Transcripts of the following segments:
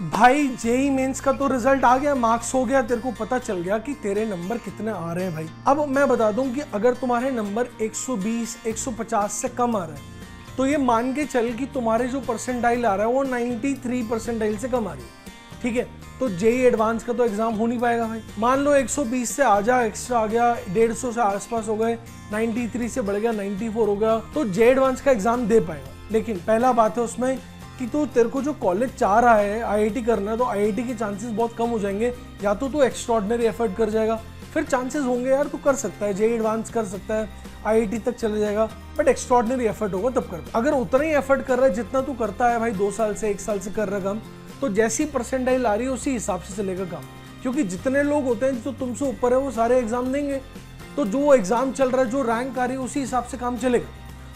भाई JEE mains का तो रिजल्ट आ गया, मार्क्स हो गया, तेरे को पता चल गया कि तेरे नंबर कितने आ रहे हैं भाई। अब मैं बता दूं कि अगर तुम्हारे नंबर 120 150 से कम आ रहे हैं तो ये मान के चल कि तुम्हारे जो परसेंटाइल आ रहा है वो 93 परसेंटाइल से कम आ रही है, ठीक है। तो जेई एडवांस का तो एग्जाम हो नहीं पाएगा भाई। मान लो 120 से आ जा, एक्स्ट्रा आ गया, 150 से आसपास हो गए, 93 से बढ़ गया, 94 हो गया, तो जेई एडवांस का एग्जाम दे पाएगा। लेकिन पहला बात है उसमें कि तू तेरे को जो कॉलेज चाह रहा है आईआईटी करना है, तो आईआईटी के चांसेस बहुत कम हो जाएंगे। या तो तू एक्स्ट्राऑर्डिनरी एफर्ट कर जाएगा, फिर चांसेस होंगे यार तू कर सकता है, जेई एडवांस कर सकता है, आईआईटी तक चले जाएगा, बट एक्स्ट्राऑर्डिनरी एफर्ट होगा तब कर। अगर उतना ही एफर्ट कर रहा है जितना तू करता है भाई 2 साल से 1 साल से कर रहा है काम, तो जैसी परसेंटाइल आ रही है उसी हिसाब से चलेगा काम। क्योंकि जितने लोग होते हैं जो तुमसे ऊपर है वो सारे एग्जाम देंगे, तो जो एग्जाम चल रहा है, जो रैंक आ रही है, उसी हिसाब से काम चलेगा।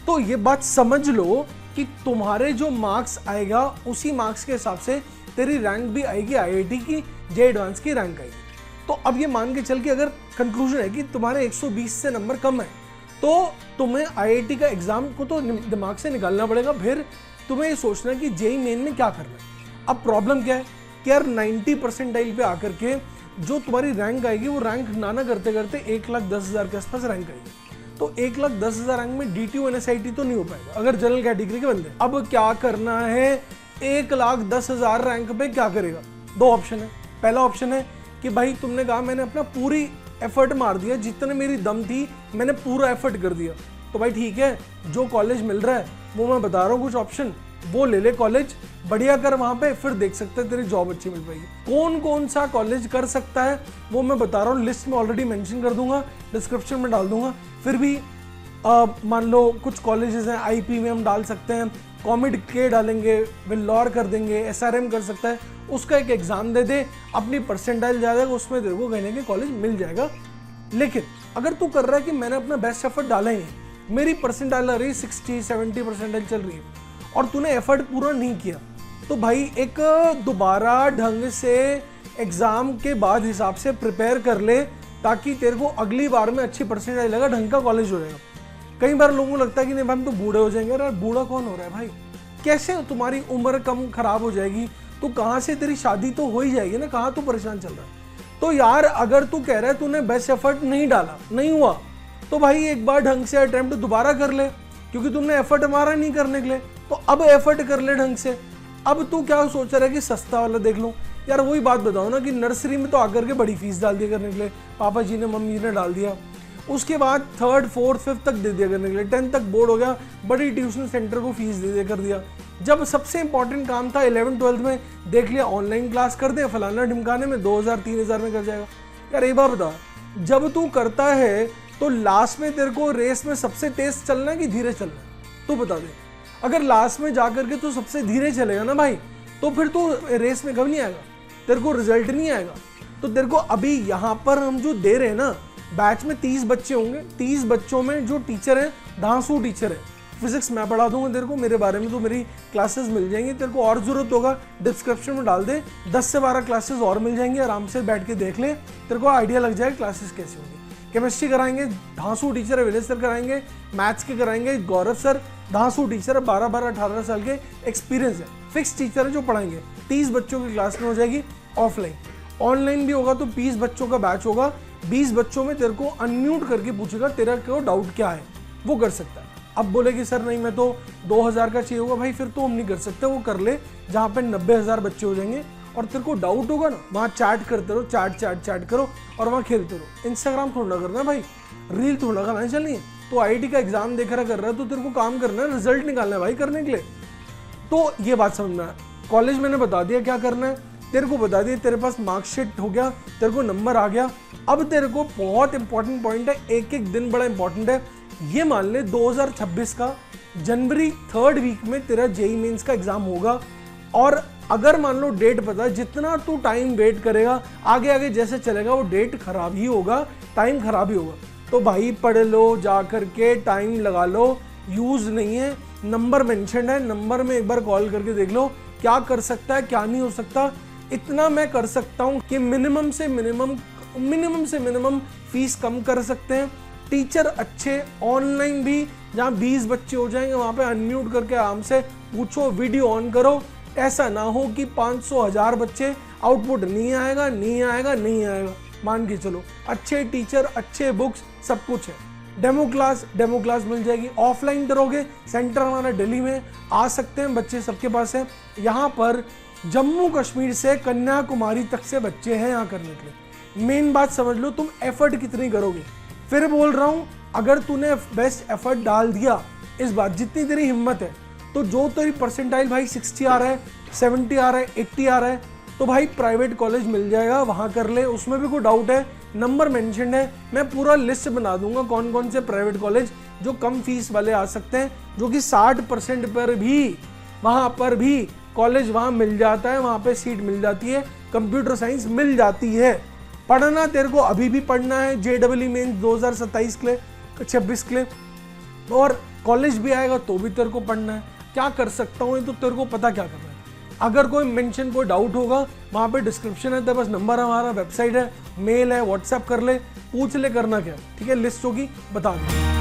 तो ये बात समझ लो कि तुम्हारे जो मार्क्स आएगा उसी मार्क्स के हिसाब से तेरी रैंक भी आएगी, आईआईटी की, जेई एडवांस की रैंक आएगी। तो अब ये मान के चल कि अगर कंक्लूजन है कि तुम्हारे 120 से नंबर कम है तो तुम्हें आईआईटी का एग्जाम को तो दिमाग से निकालना पड़ेगा। फिर तुम्हें ये सोचना है कि जेई मेन में क्या करना है। अब प्रॉब्लम क्या है कि यार 90 परसेंटाइल पे आकर के जो तुम्हारी रैंक आएगी वो रैंक ना करते करते 1,10,000 के आसपास रैंक आएगी। तो 1,10,000 रैंक में DTU NSIT तो नहीं हो पाएगा अगर जनरल कैटेगरी के बंदे। अब क्या करना है, 1,10,000 रैंक पे क्या करेगा? 2 ऑप्शन है। पहला ऑप्शन है कि भाई तुमने कहा मैंने अपना पूरी एफर्ट मार दिया, जितने मेरी दम थी मैंने पूरा एफर्ट कर दिया, तो भाई ठीक है, जो कॉलेज मिल रहा है वो मैं बता रहा हूँ कुछ ऑप्शन, वो ले ले कॉलेज, बढ़िया कर वहां पे, फिर देख सकते हैं तेरी जॉब अच्छी मिल पाएगी। कौन कौन सा कॉलेज कर सकता है वो मैं बता रहा हूँ, लिस्ट में ऑलरेडी मेंशन कर दूंगा, डिस्क्रिप्शन में डाल दूंगा। फिर भी मान लो कुछ कॉलेजेस हैं, IP में हम डाल सकते हैं, कॉमिड के डालेंगे, वेल्लोर कर देंगे, SRM कर सकता है, उसका एक एग्जाम दे दे, अपनी परसेंटाइल जा जाएगा, उसमें तेरे को कहने के कॉलेज मिल जाएगा। लेकिन अगर तू कर रहा है कि मैंने अपना बेस्ट एफर्ट डाला ही नहीं, मेरी परसेंटाइल आ रही है 60-70 परसेंटाइल चल रही है और तूने एफर्ट पूरा नहीं किया, तो भाई एक दोबारा ढंग से एग्जाम के बाद हिसाब से प्रिपेयर कर ले, ताकि तेरे को अगली बार में अच्छी परसेंटाइल लगेगा, ढंग का कॉलेज हो जाएगा। कई बार लोगों को लगता है कि नहीं भाई हम तो बूढ़े हो जाएंगे। यार बूढ़ा कौन हो रहा है भाई? कैसे तुम्हारी उम्र कम खराब हो जाएगी? तो कहाँ से तेरी शादी तो हो ही जाएगी ना, कहाँ तू परेशान चल रहा है? तो यार अगर तू कह रहा है तूने बेस्ट एफर्ट नहीं डाला, नहीं हुआ, तो भाई एक बार ढंग से अटेम्प्ट दोबारा कर ले, क्योंकि तुमने एफर्ट मारा नहीं करने के लिए, तो अब एफर्ट कर ले ढंग से। अब तू क्या सोच रहा है कि सस्ता वाला देख लो? यार वही बात बताओ ना कि नर्सरी में तो आकर के बड़ी फीस डाल दिया करने के लिए, पापा जी ने मम्मी जी ने डाल दिया, उसके बाद 3rd 4th 5th तक दे दिया करने के लिए, 10th तक बोर्ड हो गया, बड़ी ट्यूशन सेंटर को फीस दे दिया कर दिया। जब सबसे इंपॉर्टेंट काम था 11th 12th में, देख लिया ऑनलाइन क्लास कर दे, फलाना ढिमकाने में 2,000-3,000 में कर जाएगा। यार एक बार बता, जब तू करता है तो लास्ट में तेरे को रेस में सबसे तेज चलना है कि धीरे चलना है? तू बता दे। अगर लास्ट में जाकर के तू सबसे धीरे चलेगा ना भाई, तो फिर तू रेस में कब नहीं आएगा, तेरे को रिजल्ट नहीं आएगा। तो तेरे को अभी यहाँ पर हम जो दे रहे हैं ना, बैच में 30 बच्चे होंगे, 30 बच्चों में जो टीचर हैं, धांसू टीचर है, फिजिक्स मैं पढ़ा दूंगा तेरे को, मेरे बारे में तो मेरी क्लासेस मिल जाएंगी। तेरे को और जरूरत होगा डिस्क्रिप्शन में डाल दे, 10 से 12 क्लासेस और मिल जाएंगी, आराम से बैठ के देख ले, तेरे को आइडिया लग जाएगा क्लासेस कैसे होंगी। केमिस्ट्री कराएंगे, धांसू टीचर है, विलेज सर कराएंगे, मैथ्स के कराएंगे, गौरव सर, धांसू टीचर है, 12-18 साल के एक्सपीरियंस है, फिक्स टीचर है जो पढ़ाएंगे। 30 बच्चों की क्लास में हो जाएगी ऑफलाइन, ऑनलाइन भी होगा तो 20 बच्चों का बैच होगा, 20 बच्चों में तेरे को अनम्यूट करके पूछेगा तेरा क्यों डाउट क्या है, वो कर सकता है। अब बोलेगी सर नहीं मैं तो 2,000 का चाहिए होगा, भाई फिर तो हम नहीं कर सकते, वो कर ले जहाँ पे 90,000 बच्चे हो जाएंगे और तेरे को डाउट होगा ना, वहाँ चैट करते रहो, चैट करो और वहाँ खेलते रहो। इंस्टाग्राम थोड़ा करना भाई, रील थोड़ा करना चलनी है। तो आईआईटी का एग्जाम देख रहा कर रहा है तो तेरे को काम करना है, रिजल्ट निकालना है भाई करने के लिए। तो ये बात समझना है। कॉलेज मैंने बता दिया क्या करना है, तेरे को बता दिया, तेरे पास मार्कशीट हो गया, तेरे को नंबर आ गया। अब तेरे को बहुत इंपॉर्टेंट पॉइंट है, एक एक दिन बड़ा इंपॉर्टेंट है। ये मान ले 2026 का जनवरी 3rd वीक में तेरा जेई मेंस का एग्जाम होगा, और अगर मान लो डेट पता है, जितना तू टाइम वेट करेगा आगे आगे जैसे चलेगा वो डेट खराब ही होगा, टाइम खराब ही होगा। तो भाई पढ़ लो, जा करके टाइम लगा लो, यूज नहीं है, नंबर मेंशन है, नंबर में एक बार कॉल करके देख लो क्या कर सकता है क्या नहीं हो सकता। इतना मैं कर सकता हूँ कि मिनिमम से मिनिमम फीस कम कर सकते हैं, टीचर अच्छे, ऑनलाइन भी जहाँ 20 बच्चे हो जाएंगे वहाँ पे अनम्यूट करके आराम से पूछो, वीडियो ऑन करो, ऐसा ना हो कि 500,000 बच्चे आउटपुट नहीं आएगा नहीं आएगा नहीं आएगा, मान के चलो अच्छे टीचर अच्छे बुक्स सब कुछ है। डेमो क्लास मिल जाएगी। ऑफलाइन करोगे, सेंटर हमारा दिल्ली में, आ सकते हैं बच्चे, सबके पास है। यहाँ पर जम्मू कश्मीर से कन्याकुमारी तक से बच्चे हैं यहाँ करने के लिए। मेन बात समझ लो, तुम एफर्ट कितनी करोगे। फिर बोल रहा हूँ, अगर तूने बेस्ट एफर्ट डाल दिया इस बार, जितनी तेरी हिम्मत है, तो जो तेरी परसेंटाइल भाई 60 आ रहा है, 70 आ रहा है, 80 आ रहा है, तो भाई प्राइवेट कॉलेज मिल जाएगा, वहाँ कर ले, उसमें भी कोई डाउट है। नंबर मेंशन है, मैं पूरा लिस्ट बना दूंगा कौन कौन से प्राइवेट कॉलेज जो कम फीस वाले आ सकते हैं, जो कि 60% पर भी वहाँ पर भी कॉलेज वहाँ मिल जाता है, वहाँ पे सीट मिल जाती है, कंप्यूटर साइंस मिल जाती है। पढ़ना तेरे को अभी भी पढ़ना है, JEE मेंस 2027 के लिए, 26 के लिए, और कॉलेज भी आएगा तो भी तेरे को पढ़ना है। क्या कर सकता हूँ, तो तेरे को पता क्या करना है। अगर कोई मेंशन कोई डाउट होगा, वहाँ पे डिस्क्रिप्शन है, तेरे पास नंबर है, हमारा वेबसाइट है, मेल है, व्हाट्सएप कर ले, पूछ ले, करना क्या, ठीक है, लिस्ट होगी बता दो।